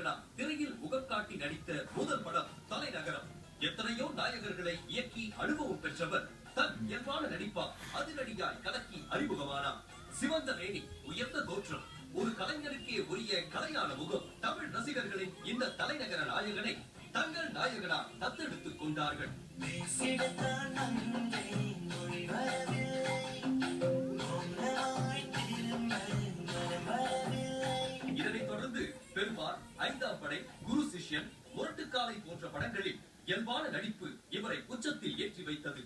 கதாநாயகனா திரையில் முகம் காட்டி நடித்த முதல் படம் தலைநகரம். எத்தனையோ நாயகர்களை இயக்கி அனுபவம் பெற்றவர் தன் இயல்பான நடிப்பால் அதிரடியாய் கலக்கி அறிமுகமானார். சிவந்த மேனி, உயர்ந்த தோற்றம், ஒரு கலைஞருக்கே உரிய கலையான முகம். தமிழ் ரசிகர்களின் இந்த தலைநகர நாயகனை தங்கள் நாயகனா தத்தெடுத்துக் கொண்டார்கள். இதனைத் தொடர்ந்து பெருமாள், ஐந்தாம் படை, குரு சிஷ்யன், முரட்டுக்காலை போன்ற படங்களில் இயல்பான நடிப்பு இவரை உச்சத்தில் ஏற்றி வைத்தது.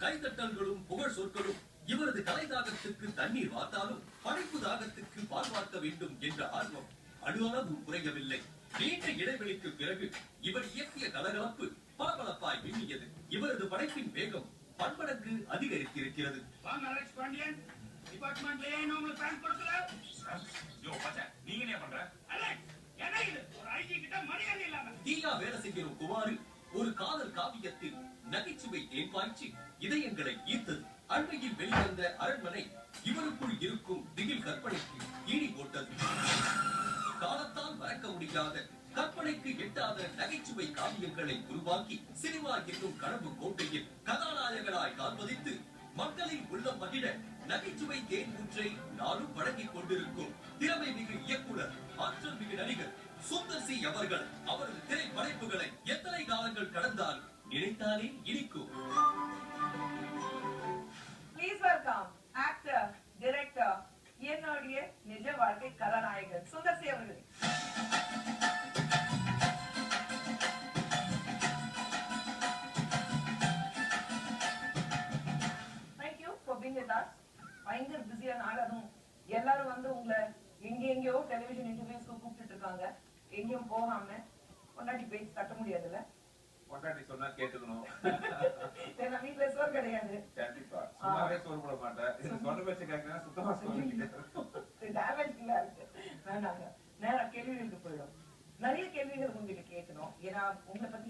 கைதட்டல்களும் புகழ் சொற்களும் இவரது கலை தாகத்துக்கு தண்ணீர் வார்த்தாலும் படைப்பு தாகத்துக்கு பால் வார்க்க வேண்டும் என்ற ஆர்வம் அணுவளவு குறையவில்லை. நீண்ட இடைவெளிக்கு பிறகு இவர் இயக்கிய கலகலப்பு பளபளப்பாய் மின்னியது. இவரது படைப்பின் வேகம் பன்மடங்கு அதிகரித்திருக்கிறது. தீயா வேலை செய்கிற குமாரு ஒரு காதல் காவியத்தில் நகைச்சுவை தேன்பாய்ச்சி இதயங்களை ஈர்த்தது. அண்மையில் வெளிவந்த அரண்மனை இவருக்குள் இருக்கும் திகில் கற்பனைக்கு ஈடி போட்டது. காலத்தால் மறக்க முடியாத, கற்பனைக்கு எட்டாத நகைச்சுவை காவியங்களை உருவாக்கி சினிமா என்னும் கனவு கோட்டையில் கதாநாயகனாய் காண்பதித்து மக்களின் உள்ளம் மகிழ நகைச்சுவை தேன் ஊற்றை நானும் வழங்கிக் கொண்டிருக்கும் திறமை மிகு இயக்குனர், ஆற்றல் மிகு நடிகர் சுந்தர் சி அவர்கள் அவரது திரைப்படைப்புகளை எத்தனை காலங்கள் கடந்தால் நினைத்தாலே இனிக்கும். Please welcome actor, director, என்னுடைய நிஜ வாழ்க்கை கதாநாயகர் சுந்தர் சி அவர்கள். Thank you for being with us. பயங்கர பிஸியான ஆள். அதுவும் எல்லாரும் வந்து உங்களை எங்கெங்கயோ டெலிவிஷன் இன்டர்வியூஸ்க்கு கூப்பிட்டு இருக்காங்க. எங்கேயும் போகாம கொண்டாடி பேசி கட்ட முடியாதுல்ல. கொண்டாடி சொன்னா கேட்டுக்கணும். ஏன்னா வீட்டுல சோறு கிடையாது. கண்டிப்பா சும்மாவே சோறு போட மாட்டேன். சொன்ன பேச்சு கேட்கறேன், சுத்தமா டேமேஜ் இல்ல இருக்கு. வேண்டாங்க, நேரா கேள்விகளுக்கு போயிடும். நிறைய கேள்விகள் உங்ககிட்ட கேட்கணும். ஏன்னா உங்களை பத்தி